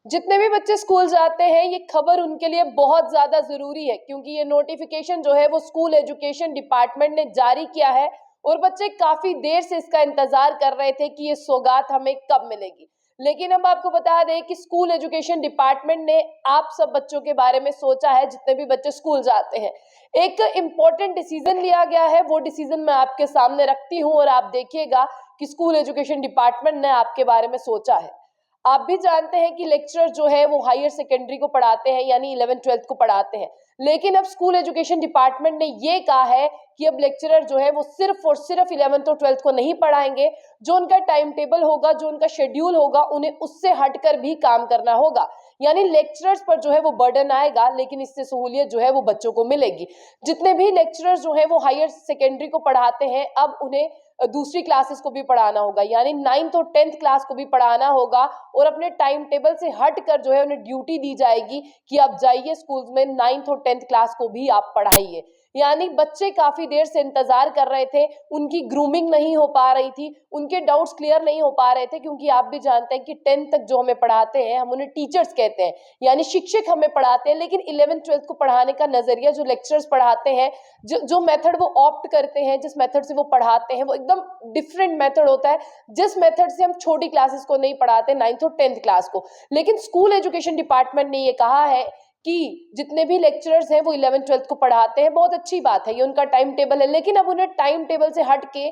जितने भी बच्चे स्कूल जाते हैं ये खबर उनके लिए बहुत ज्यादा जरूरी है, क्योंकि ये नोटिफिकेशन जो है वो स्कूल एजुकेशन डिपार्टमेंट ने जारी किया है और बच्चे काफी देर से इसका इंतजार कर रहे थे कि ये सौगात हमें कब मिलेगी। लेकिन अब आपको बता दें कि स्कूल एजुकेशन डिपार्टमेंट ने आप सब बच्चों के बारे में सोचा है, जितने भी बच्चे स्कूल जाते हैं। एक इम्पोर्टेंट डिसीजन लिया गया है, वो डिसीजन मैं आपके सामने रखती हूँ और आप देखिएगा कि स्कूल एजुकेशन डिपार्टमेंट ने आपके बारे में सोचा है। आप भी जानते हैं कि लेक्चरर जो है वो हायर सेकेंडरी को पढ़ाते हैं, यानी 11th-12th को पढ़ाते हैं। लेकिन अब स्कूल एजुकेशन डिपार्टमेंट ने ये कहा है कि अब लेक्चरर जो है वो सिर्फ और सिर्फ 11th और 12th को नहीं पढ़ाएंगे। जो उनका टाइम टेबल होगा, जो उनका शेड्यूल होगा, उन्हें उससे हटकर भी काम करना होगा। यानी लेक्चरर्स पर जो है वो बर्डन आएगा, लेकिन इससे सहूलियत जो है वो बच्चों को मिलेगी। जितने भी लेक्चरर्स जो है वो हायर सेकेंडरी को पढ़ाते हैं, अब उन्हें दूसरी क्लासेस को भी पढ़ाना होगा, यानी 9th और 10th क्लास को भी पढ़ाना होगा। और अपने टाइम टेबल से हटकर जो है उन्हें ड्यूटी दी जाएगी कि आप जाइए स्कूल्स में 9th और 10th क्लास को भी आप पढ़ाइए। यानी बच्चे काफी देर से इंतजार कर रहे थे, उनकी ग्रूमिंग नहीं हो पा रही थी, उनके डाउट्स क्लियर नहीं हो पा रहे थे, क्योंकि आप भी जानते हैं कि 10th तक जो हमें पढ़ाते हैं हम उन्हें टीचर्स कहते हैं, यानी शिक्षक हमें पढ़ाते हैं। लेकिन 11th-12th को पढ़ाने का नजरिया जो लेक्चरर्स पढ़ाते हैं, जो मेथड वो ऑप्ट करते हैं, जिस मेथड से वो पढ़ाते हैं, वो एकदम डिफरेंट मेथड होता है, जिस मेथड से हम छोटी क्लासेस को नहीं पढ़ाते, 9th और 10th क्लास को। लेकिन स्कूल एजुकेशन डिपार्टमेंट ने ये कहा है कि जितने भी लेक्चरर्स हैं वो 11th-12th को पढ़ाते हैं, बहुत अच्छी बात है, ये उनका टाइम टेबल है। लेकिन अब उन्हें टाइम टेबल से हट के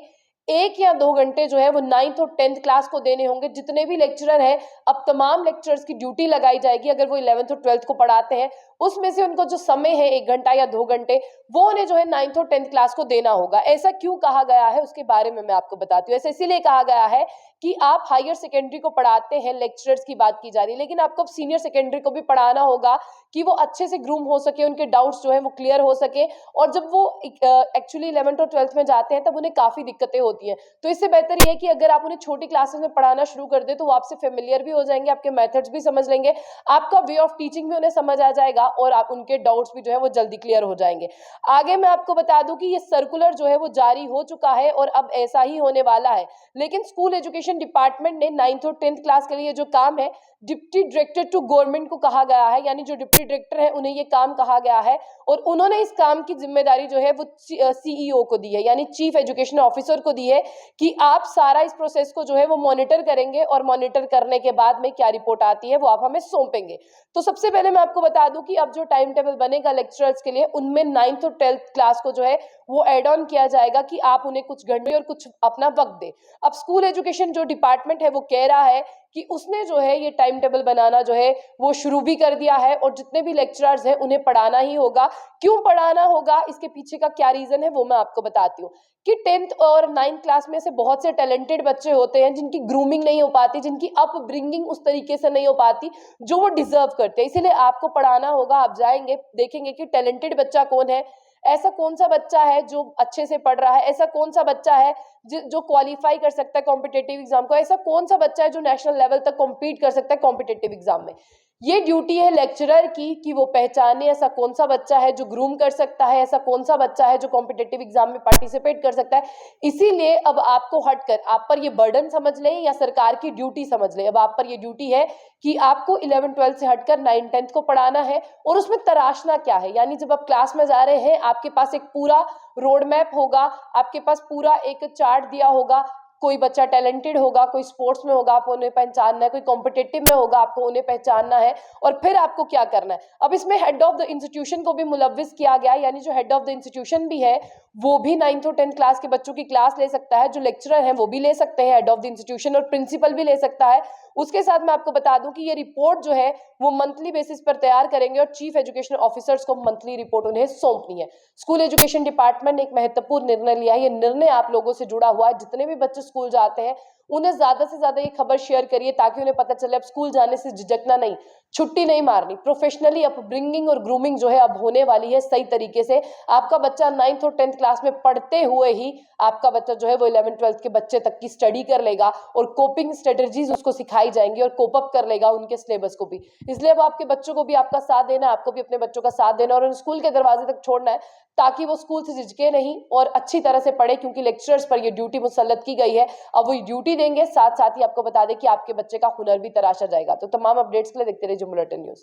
1 या 2 घंटे जो है वो 9th और 10th क्लास को देने होंगे। जितने भी लेक्चरर हैं, अब तमाम लेक्चरर्स की ड्यूटी लगाई जाएगी। अगर वो 11th और 12th को पढ़ाते हैं, उसमें से उनको जो समय है 1 घंटा या 2 घंटे, वो उन्हें जो है 9th और 10th क्लास को देना होगा। ऐसा क्यों कहा गया है उसके बारे में मैं आपको बताती हूँ। ऐसा इसीलिए कहा गया है कि आप हायर सेकेंडरी को पढ़ाते हैं, लेक्चरर्स की बात की जा रही है, लेकिन आपको अब सीनियर सेकेंडरी को भी पढ़ाना होगा कि वो अच्छे से ग्रूम हो सके, उनके डाउट्स जो है वो क्लियर हो सके। और जब वो एक्चुअली 11th और 12th में जाते हैं, तब उन्हें काफी दिक्कतें होती हैं। तो इससे बेहतर ये है कि अगर आप उन्हें छोटी क्लासेस में पढ़ाना शुरू कर दे, तो वो आपसे फेमिलियर भी हो जाएंगे, आपके मेथड्स भी समझ लेंगे, आपका वे ऑफ टीचिंग भी उन्हें समझ आ जाएगा और आप उनके डाउट्स भी जो है वो जल्दी क्लियर हो जाएंगे। आगे मैं आपको बता दूं कि ये सर्कुलर जो है वो जारी हो चुका है और अब ऐसा ही होने वाला है। लेकिन स्कूल एजुकेशन डिपार्टमेंट ने 9th और 10th क्लास के लिए जो काम है, डिप्टी डायरेक्टर टू गवर्नमेंट को कहा गया है, यानी जो डिप्टी डायरेक्टर है उन्हें ये काम कहा गया है। और उन्होंने इस काम की जिम्मेदारी जो है वो सीईओ को दी है, यानी चीफ एजुकेशन ऑफिसर को दी है, कि आप सारा इस प्रोसेस को जो है वो मॉनिटर करेंगे और मॉनिटर करने के बाद में क्या रिपोर्ट आती है वो आप हमें सौंपेंगे। तो सबसे पहले मैं आपको बता दूं कि अब जो टाइम टेबल बनेगा लेक्चरर्स के लिए, उनमें 9th और 12th क्लास को जो है वो एड ऑन किया जाएगा कि आप उन्हें कुछ घंटे और कुछ अपना वक्त दे। अब स्कूल एजुकेशन जो डिपार्टमेंट है वो कह रहा है कि उसने जो है ये टाइम टेबल बनाना जो है वो शुरू भी कर दिया है और जितने भी लेक्चरर्स हैं उन्हें पढ़ाना ही होगा। क्यों पढ़ाना होगा, इसके पीछे का क्या रीजन है वो मैं आपको बताती हूँ। कि 10th और 9th क्लास में से बहुत से टैलेंटेड बच्चे होते हैं जिनकी ग्रूमिंग नहीं हो पाती, जिनकी अपब्रिंगिंग उस तरीके से नहीं हो पाती जो वो डिजर्व करते हैं, इसीलिए आपको पढ़ाना होगा। आप जाएंगे, देखेंगे कि टैलेंटेड बच्चा कौन है, ऐसा कौन सा बच्चा है जो अच्छे से पढ़ रहा है, ऐसा कौन सा बच्चा है जो क्वालिफाई कर सकता है कॉम्पिटेटिव एग्जाम को, ऐसा कौन सा बच्चा है जो नेशनल लेवल तक कॉम्पीट कर सकता है कॉम्पिटेटिव एग्जाम में। ये ड्यूटी है लेक्चरर की कि वो पहचाने ऐसा कौन सा बच्चा है जो ग्रूम कर सकता है, ऐसा कौन सा बच्चा है जो कॉम्पिटेटिव एग्जाम में पार्टिसिपेट कर सकता है। इसीलिए अब आपको हटकर आप पर ये बर्डन समझ लें या सरकार की ड्यूटी समझ लें, अब आप पर ये ड्यूटी है कि आपको 11th-12th से हटकर 9th-10th को पढ़ाना है। और उसमें तराशना क्या है, यानी जब आप क्लास में जा रहे हैं आपके पास एक पूरा रोड मैप होगा, आपके पास पूरा एक चार्ट दिया होगा। कोई बच्चा टैलेंटेड होगा, कोई स्पोर्ट्स में होगा, आपको उन्हें पहचानना है, कोई कॉम्पिटिटिव में होगा, आपको उन्हें पहचानना है, और फिर आपको क्या करना है। अब इसमें हेड ऑफ द इंस्टीट्यूशन को भी मुलव्विस किया गया, यानी जो हेड ऑफ द इंस्टीट्यूशन भी है वो भी 9th और 10th क्लास के बच्चों की क्लास ले सकता है, जो लेक्चरर हैं वो भी ले सकते हैं हेड ऑफ द इंस्टीट्यूशन, और प्रिंसिपल भी ले सकता है। उसके साथ मैं आपको बता दूं कि ये रिपोर्ट जो है वो मंथली बेसिस पर तैयार करेंगे और चीफ एजुकेशन ऑफिसर्स को मंथली रिपोर्ट उन्हें सौंपनी है। स्कूल एजुकेशन डिपार्टमेंट ने एक महत्वपूर्ण निर्णय लिया है। ये निर्णय आप लोगों से जुड़ा हुआ है। जितने भी बच्चे स्कूल जाते हैं उन्हें ज्यादा से ज्यादा ये खबर शेयर करिए, ताकि उन्हें पता चले अब स्कूल जाने से झिझकना नहीं, छुट्टी नहीं मारनी, प्रोफेशनली अपब्रिंगिंग और ग्रूमिंग जो है अब होने वाली है सही तरीके से। आपका बच्चा 9th और 10th क्लास में पढ़ते हुए ही आपका बच्चा जो है वो 11th-12th के बच्चे तक की स्टडी कर लेगा और कोपिंग स्ट्रेटजीज उसको सिखाई जाएंगी और कोप अप कर लेगा उनके सिलेबस को भी। इसलिए अब आपके बच्चों को भी आपका साथ देना, आपको भी अपने बच्चों का साथ देना और उन्हें स्कूल के दरवाजे तक छोड़ना है, ताकि वो स्कूल से झिझके नहीं और अच्छी तरह से पढ़े, क्योंकि लेक्चरर्स पर ये ड्यूटी मुसल्लत की गई है। अब वो ड्यूटी देंगे, साथ साथ ही आपको बता दें कि आपके बच्चे का हुनर भी तराशा जाएगा। तो तमाम अपडेट्स के लिए देखते रहिए जुम्मन न्यूज़।